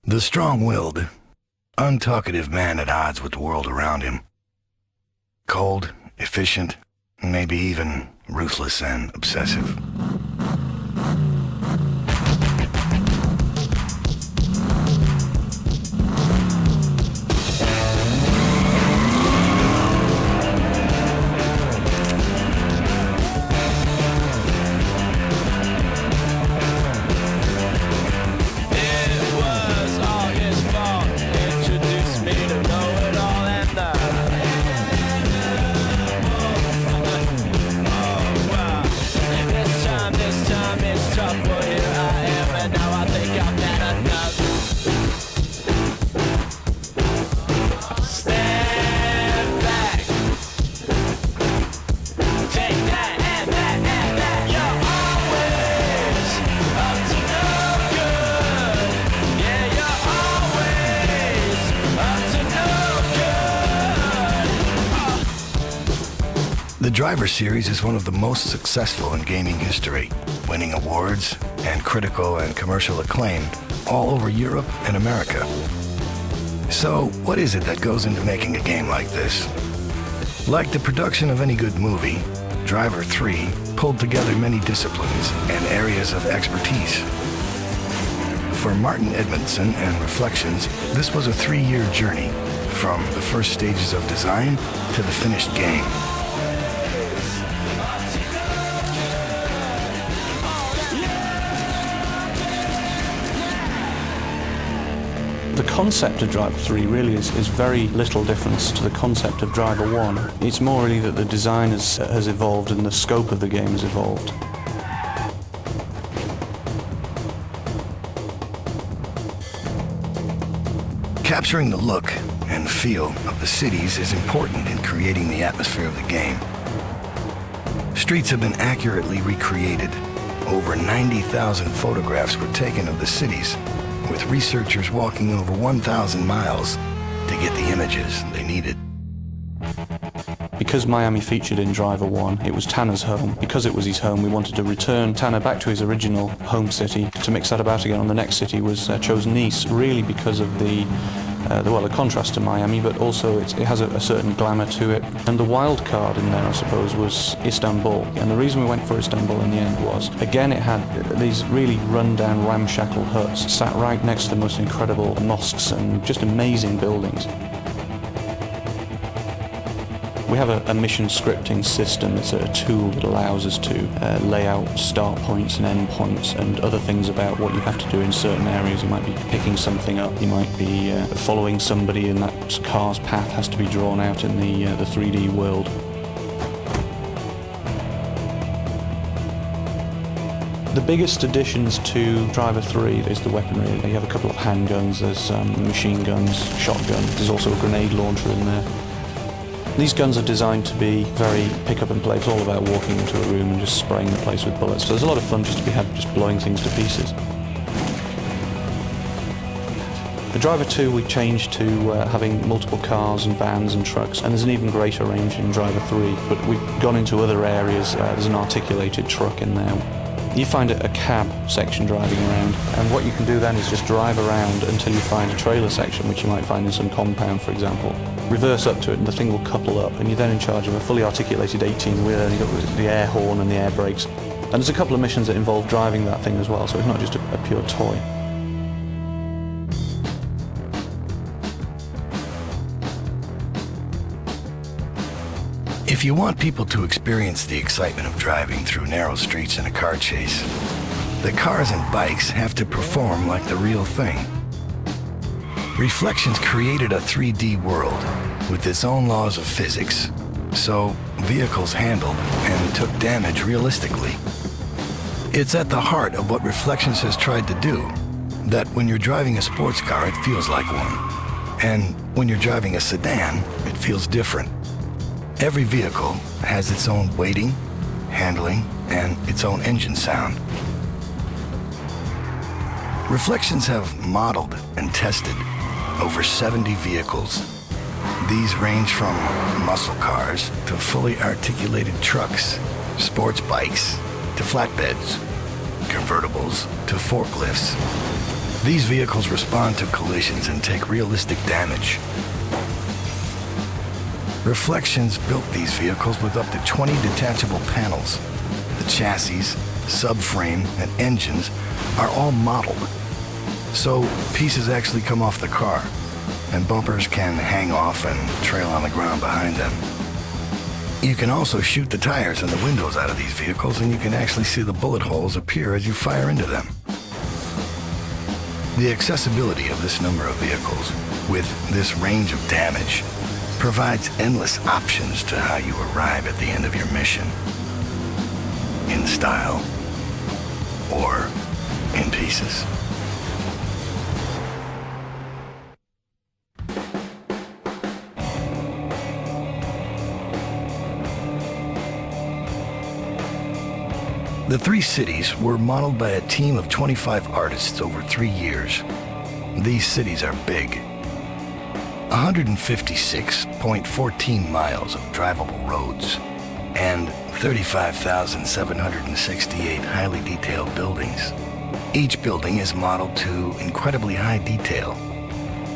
The strong-willed, untalkative man at odds with the world around him. Cold, efficient, maybe even ruthless and obsessive. The Driver series is one of the most successful in gaming history, winning awards and critical and commercial acclaim all over Europe and America. So, what is it that goes into making a game like this? Like the production of any good movie, Driver 3 pulled together many disciplines and areas of expertise. For Martin Edmondson and Reflections, this was a 3-year journey from the first stages of design to the finished game. The concept of Driver 3 really is very little difference to the concept of Driver 1. It's more really that the design has evolved and the scope of the game has evolved. Capturing the look and feel of the cities is important in creating the atmosphere of the game. Streets have been accurately recreated. Over 90,000 photographs were taken of the cities, with researchers walking over 1,000 miles to get the images they needed. Because Miami featured in Driver 1, it was Tanner's home. Because it was his home, we wanted to return Tanner back to his original home city. To mix that about again on the next city was chosen Nice, really because of the contrast to Miami, but also it has a certain glamour to it. And the wild card in there, I suppose, was Istanbul. And the reason we went for Istanbul in the end was, again, it had these really run-down, ramshackle huts sat right next to the most incredible mosques and just amazing buildings. We have a mission scripting system. It's a tool that allows us to lay out start points and end points and other things about what you have to do in certain areas. You might be picking something up, you might be following somebody, and that car's path has to be drawn out in the 3D world. The biggest additions to Driver 3 is the weaponry. You have a couple of handguns, there's machine guns, shotgun, there's also a grenade launcher in there. These guns are designed to be very pick up and play. It's all about walking into a room and just spraying the place with bullets. So there's a lot of fun just to be had just blowing things to pieces. For Driver 2 we changed to having multiple cars and vans and trucks, and there's an even greater range in Driver 3, but we've gone into other areas. There's an articulated truck in there. You find a cab section driving around, and what you can do then is just drive around until you find a trailer section, which you might find in some compound, for example. Reverse up to it and the thing will couple up, and you're then in charge of a fully articulated 18-wheeler, and you've got the air horn and the air brakes. And there's a couple of missions that involve driving that thing as well, so it's not just a pure toy. If you want people to experience the excitement of driving through narrow streets in a car chase, the cars and bikes have to perform like the real thing. Reflections created a 3D world with its own laws of physics, so vehicles handled and took damage realistically. It's at the heart of what Reflections has tried to do, that when you're driving a sports car, it feels like one. And when you're driving a sedan, it feels different. Every vehicle has its own weighting, handling, and its own engine sound. Reflections have modeled and tested over 70 vehicles. These range from muscle cars to fully articulated trucks, sports bikes to flatbeds, convertibles to forklifts. These vehicles respond to collisions and take realistic damage. Reflections built these vehicles with up to 20 detachable panels. The chassis, subframe, and engines are all modeled, so pieces actually come off the car, and bumpers can hang off and trail on the ground behind them. You can also shoot the tires and the windows out of these vehicles, and you can actually see the bullet holes appear as you fire into them. The accessibility of this number of vehicles, with this range of damage, provides endless options to how you arrive at the end of your mission. In style, or in pieces. The 3 cities were modeled by a team of 25 artists over 3 years. These cities are big. 156.14 miles of drivable roads and 35,768 highly detailed buildings. Each building is modeled to incredibly high detail.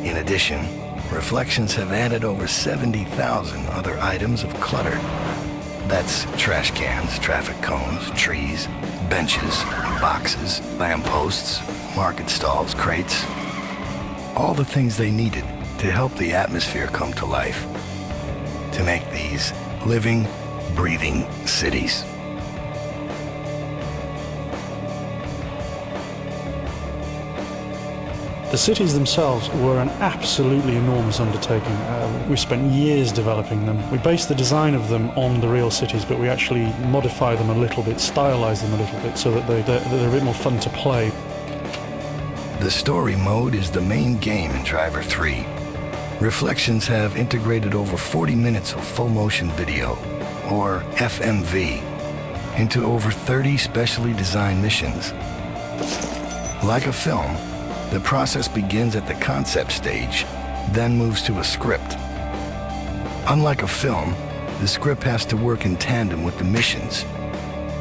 In addition, Reflections have added over 70,000 other items of clutter. That's trash cans, traffic cones, trees, benches, boxes, lampposts, market stalls, crates. All the things they needed to help the atmosphere come to life, to make these living, breathing cities. The cities themselves were an absolutely enormous undertaking. We spent years developing them. We based the design of them on the real cities, but we actually modify them a little bit, stylize them a little bit so that they're a bit more fun to play. The story mode is the main game in Driver 3. Reflections have integrated over 40 minutes of full motion video, or FMV, into over 30 specially designed missions. Like a film, the process begins at the concept stage, then moves to a script. Unlike a film, the script has to work in tandem with the missions.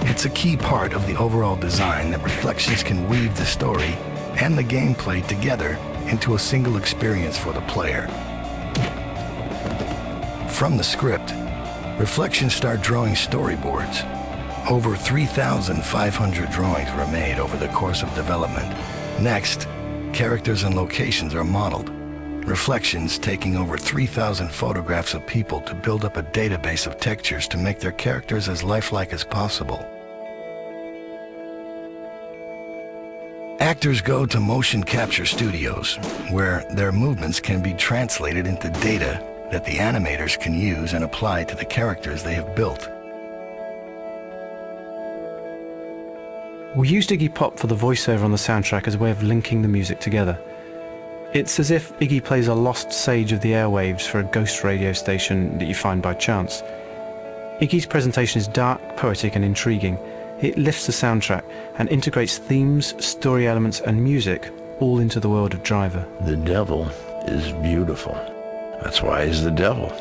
It's a key part of the overall design that Reflections can weave the story and the gameplay together into a single experience for the player. From the script, Reflections start drawing storyboards. Over 3,500 drawings were made over the course of development. Next, characters and locations are modeled. Reflections taking over 3,000 photographs of people to build up a database of textures to make their characters as lifelike as possible. Actors go to motion capture studios, where their movements can be translated into data that the animators can use and apply to the characters they have built. We used Iggy Pop for the voiceover on the soundtrack as a way of linking the music together. It's as if Iggy plays a lost sage of the airwaves for a ghost radio station that you find by chance. Iggy's presentation is dark, poetic and intriguing. It lifts the soundtrack and integrates themes, story elements and music all into the world of Driver. The devil is beautiful. That's why he's the devil.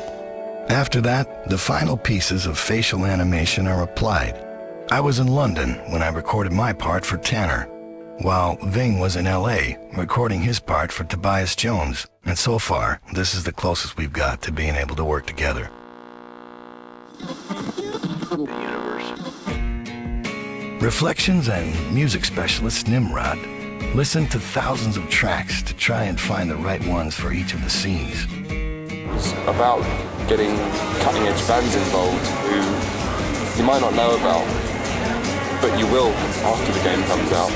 After that, the final pieces of facial animation are applied. I was in London when I recorded my part for Tanner, while Ving was in LA recording his part for Tobias Jones, and so far, this is the closest we've got to being able to work together. Reflections and music specialist Nimrod listened to thousands of tracks to try and find the right ones for each of the scenes. It's about getting cutting-edge bands involved who you might not know about, but you will after the game comes out.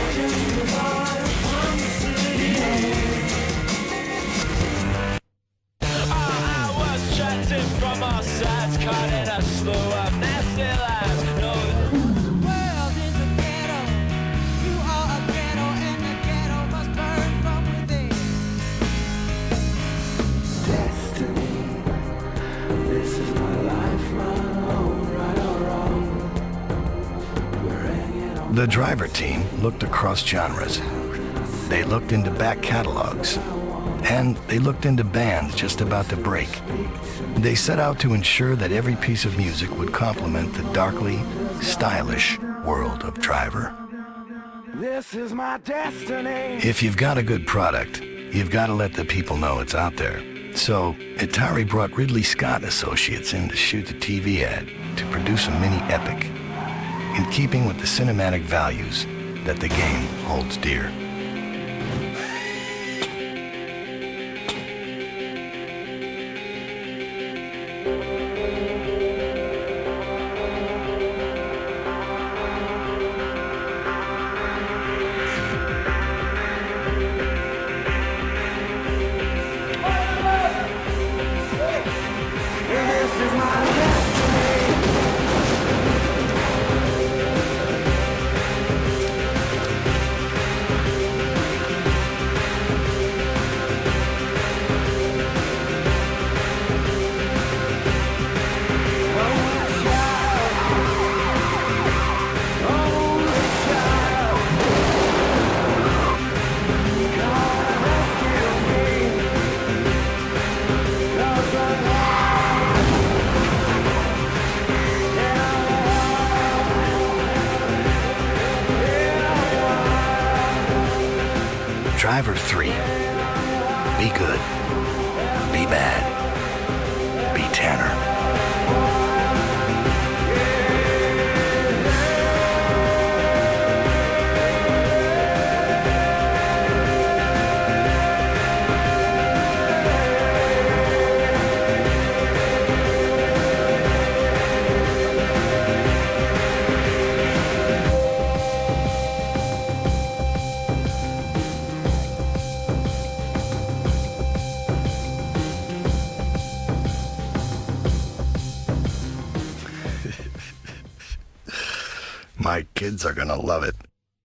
The Driver team looked across genres. They looked into back catalogs, and they looked into bands just about to break. They set out to ensure that every piece of music would complement the darkly stylish world of Driver. This is my destiny. If you've got a good product, you've got to let the people know it's out there. So, Atari brought Ridley Scott and Associates in to shoot the TV ad to produce a mini epic, in keeping with the cinematic values that the game holds dear. Driver 3. Be good. Be bad. Be Tanner. My kids are gonna love it.